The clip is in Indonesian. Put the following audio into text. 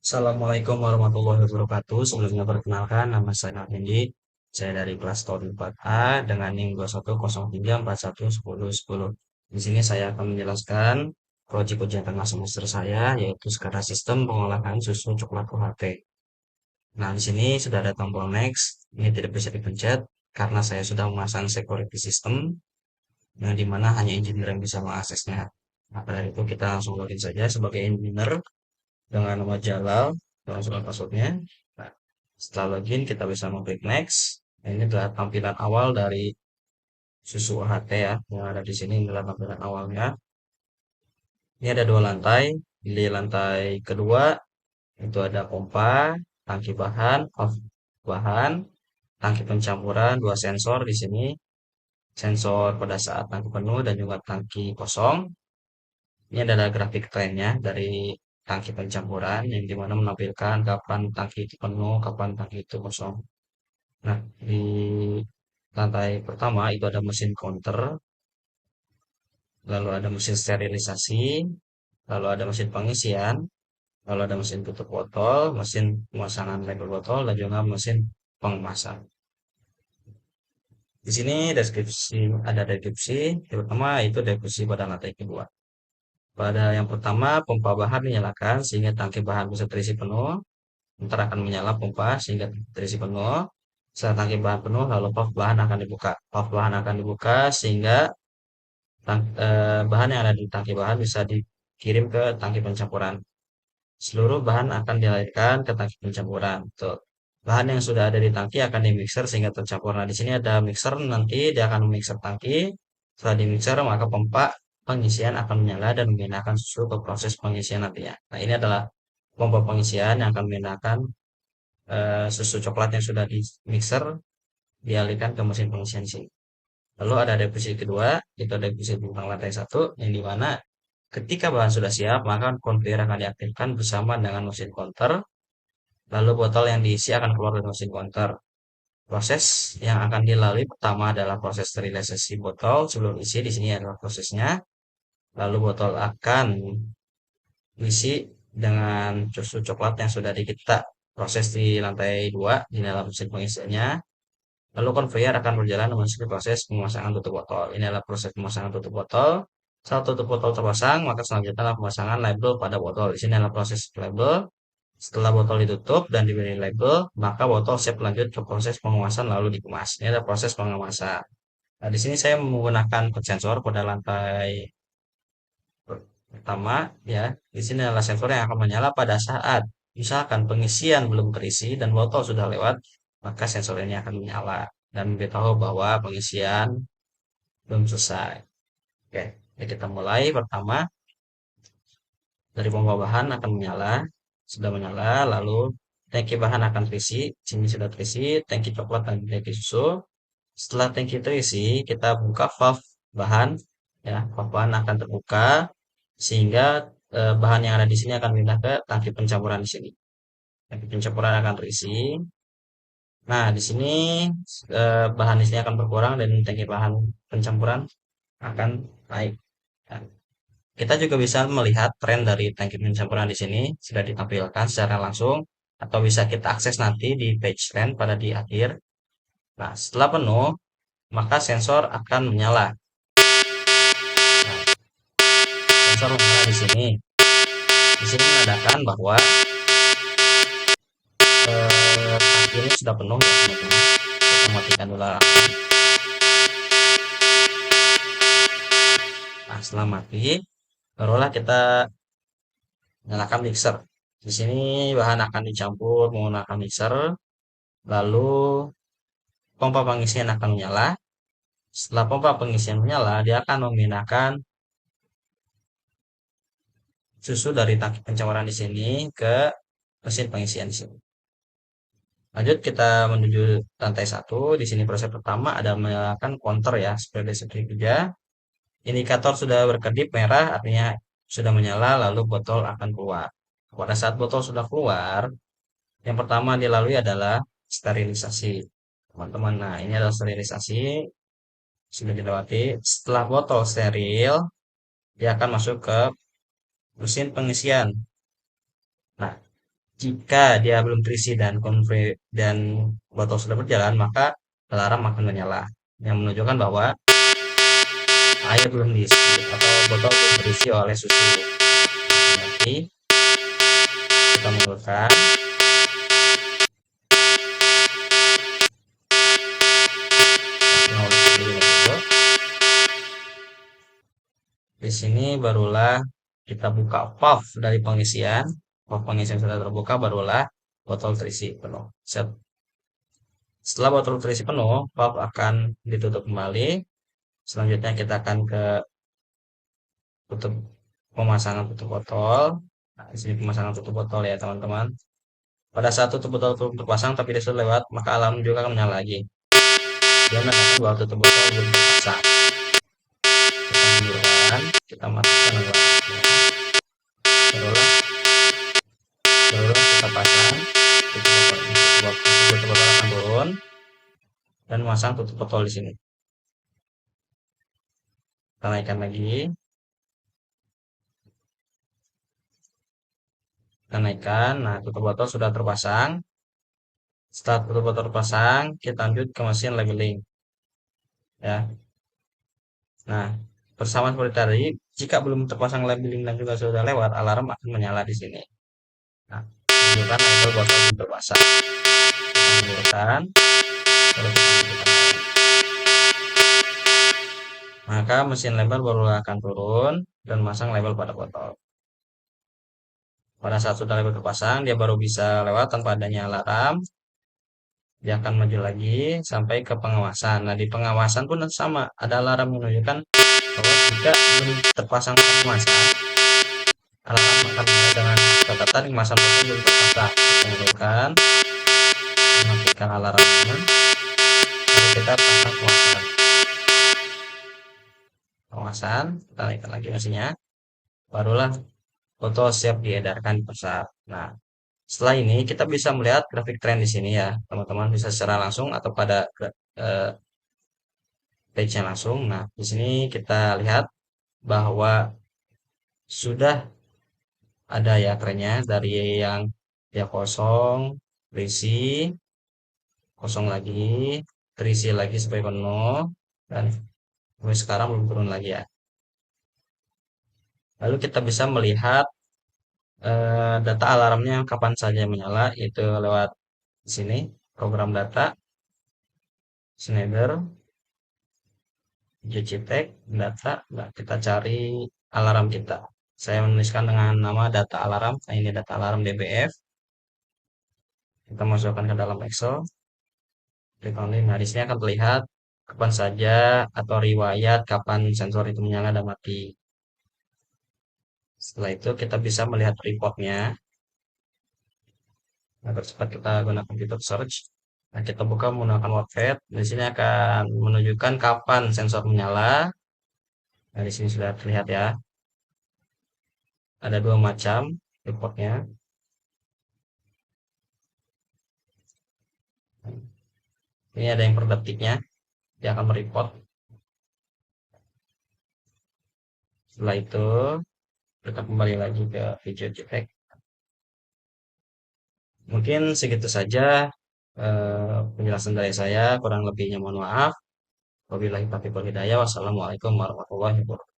Assalamualaikum warahmatullahi wabarakatuh. Sebelumnya perkenalkan, nama saya Hendi. Saya dari kelas tahun 4A dengan NIM 2103411010. Di sini saya akan menjelaskan proyek ujian tengah semester saya, yaitu skala sistem pengolahan susu coklat UHT. Nah, di sini sudah ada tombol next. Ini tidak bisa dipencet karena saya sudah memasang security system, yang dimana hanya engineer yang bisa mengaksesnya. Nah, pada itu kita langsung login saja sebagai engineer dengan nama Jalal dan masukkan passwordnya. Nah, setelah login kita bisa mengklik next. Nah, ini adalah tampilan awal dari susu UHT ya, yang ada di sini adalah tampilan awalnya. Ini ada dua lantai. Di lantai kedua itu ada pompa, tangki bahan, valve bahan, tangki pencampuran, dua sensor di sini, sensor pada saat tangki penuh dan juga tangki kosong. Ini adalah grafik trennya dari tangki pencampuran yang dimana menampilkan kapan tangki itu penuh, kapan tangki itu kosong. Nah, di lantai pertama itu ada mesin counter, lalu ada mesin sterilisasi, lalu ada mesin pengisian, lalu ada mesin tutup botol, mesin pemasangan label botol, dan juga mesin pengemasan. Di sini ada deskripsi, yang pertama itu deskripsi pada lantai kedua. Pada yang pertama, pompa bahan dinyalakan sehingga tangki bahan bisa terisi penuh. Ntar akan menyala pompa sehingga terisi penuh. Setelah tangki bahan penuh, lalu valve bahan akan dibuka. Valve bahan akan dibuka sehingga bahan yang ada di tangki bahan bisa dikirim ke tangki pencampuran. Seluruh bahan akan dialirkan ke tangki pencampuran. Tuh. Bahan yang sudah ada di tangki akan dimixer sehingga tercampur. Nah, di sini ada mixer, nanti dia akan memixer tangki. Setelah dimixer, maka pompa pengisian akan menyala dan memindahkan susu ke proses pengisian nantinya. Nah, ini adalah pompa pengisian yang akan memindahkan susu coklat yang sudah di mixer dialihkan ke mesin pengisian sini. Lalu ada deposisi kedua, itu deposisi bentang lantai satu, yang dimana ketika bahan sudah siap, maka konveyor akan diaktifkan bersama dengan mesin counter, lalu botol yang diisi akan keluar dari mesin counter. Proses yang akan dilalui pertama adalah proses sterilisasi botol sebelum isi, di sini adalah prosesnya. Lalu botol akan diisi dengan susu coklat yang sudah kita proses di lantai 2 di dalam mesin pengisiannya. Lalu konveyor akan berjalan memasuki proses pemasangan tutup botol. Ini adalah proses pemasangan tutup botol. Saat tutup botol terpasang, maka selanjutnya adalah pemasangan label pada botol. Di sini adalah proses label. Setelah botol ditutup dan diberi label, maka botol siap lanjut ke proses pengemasan lalu dikemas. Ini adalah proses pengemasan. Nah, di sini saya menggunakan sensor pada lantai pertama ya. Di sini adalah sensor yang akan menyala pada saat misalkan pengisian belum terisi dan botol sudah lewat, maka sensor ini akan menyala dan memberitahu bahwa pengisian belum selesai. Oke, ya kita mulai. Pertama, dari pompa bahan akan menyala, sudah menyala, lalu tangki bahan akan terisi, sini sudah terisi, tangki coklat dan tangki susu. Setelah tangki terisi, kita buka valve bahan, ya, valve bahan akan terbuka sehingga bahan yang ada di sini akan pindah ke tangki pencampuran di sini. Tangki pencampuran akan terisi. Nah, di sini bahan di sini akan berkurang dan tangki bahan pencampuran akan naik. Nah, kita juga bisa melihat tren dari tangki pencampuran di sini sudah ditampilkan secara langsung atau bisa kita akses nanti di page trend pada di akhir. Nah, setelah penuh, maka sensor akan menyala. Nah, sensor menyala di sini. Di sini menandakan bahwa tangki ini sudah penuh ya teman-teman. Kita matikan dulu alarmnya. Nah, setelah mati, barulah kita nyalakan mixer. Di sini bahan akan dicampur menggunakan mixer, lalu pompa pengisian akan menyala. Setelah pompa pengisian menyala, dia akan memindahkan susu dari tangki pencampuran di sini ke mesin pengisian di sini. Lanjut kita menuju lantai satu. Di sini proses pertama ada menyalakan counter ya, seperti kerja. Indikator sudah berkedip merah, artinya sudah menyala, lalu botol akan keluar. Pada saat botol sudah keluar, yang pertama dilalui adalah sterilisasi. Teman-teman, nah ini adalah sterilisasi, sudah dilewati. Setelah botol steril, dia akan masuk ke mesin pengisian. Nah, Jika dia belum terisi dan botol sudah berjalan, maka alarm akan menyala yang menunjukkan bahwa air belum diisi atau botol belum terisi oleh susu. Nanti kita menurunkan. Di sini barulah kita buka valve dari pengisian. Valve pengisian sudah terbuka, barulah botol terisi penuh. Set. Setelah botol terisi penuh, valve akan ditutup kembali. Selanjutnya kita akan ke tutup pemasangan tutup botol. Nah, di sini pemasangan tutup botol ya teman-teman. Pada saat tutup botol terpasang tapi dia sudah lewat, maka alarm juga akan menyala lagi. Dia menandakan bahwa tutup botol belum terpasang. Kita mundur, kita masukkan alarmnya. Barulah kita pasang tutup botol akan turun dan memasang tutup botol di sini. Kita naikkan lagi. Kita naikkan. Nah, tutup botol sudah terpasang. Setelah tutup botol terpasang, kita lanjut ke mesin labeling. Ya. Nah, bersama seperti tadi, jika belum terpasang labeling dan juga sudah lewat, alarm akan menyala di sini. Nah, menunjukkan label botol belum terpasang. Kita mundurkan, terus kita matikan. Maka mesin label baru akan turun dan masang label pada botol. Pada saat sudah label terpasang, dia baru bisa lewat tanpa adanya alarm. Dia akan maju lagi sampai ke pengawasan. Nah, di pengawasan pun sama, ada alarm menunjukkan bahwa jika belum terpasang pengawasan, alarm akan menyala dengan catatan kemasan botol belum terpasang. Kita menggunakan, mematikan alarmnya, lalu kita pasang pengawasan. Pengawasan, kita naikkan lagi mesinnya, barulah foto siap diedarkan di pasar. Nah, setelah ini kita bisa melihat grafik tren di sini ya, teman-teman bisa secara langsung atau pada eh, page-nya langsung. Nah, di sini kita lihat bahwa sudah ada ya trennya dari yang ya kosong, terisi, kosong lagi, terisi lagi sampai penuh, dan sampai sekarang belum turun lagi ya. Lalu kita bisa melihat data alarmnya kapan saja menyala, itu lewat sini program data Schneider Gctech data. Nah, kita cari alarm kita. Saya menuliskan dengan nama data alarm. Nah, ini data alarm DBF. Kita masukkan ke dalam Excel. Klik on link. Nah, di sini akan terlihat kapan saja atau riwayat kapan sensor itu menyala dan mati. Setelah itu kita bisa melihat reportnya. Agar cepat kita gunakan fitur search. Nah, kita buka menggunakan Wattpad. Di sini akan menunjukkan kapan sensor menyala. Nah, di sini sudah terlihat ya. Ada dua macam reportnya. Ini ada yang per detiknya. Dia akan mereport. Setelah itu, kita kembali lagi ke video JPEG. Mungkin segitu saja penjelasan dari saya. Kurang lebihnya mohon maaf. Wabillahi taufiq wal hidayah. Wassalamualaikum warahmatullahi wabarakatuh.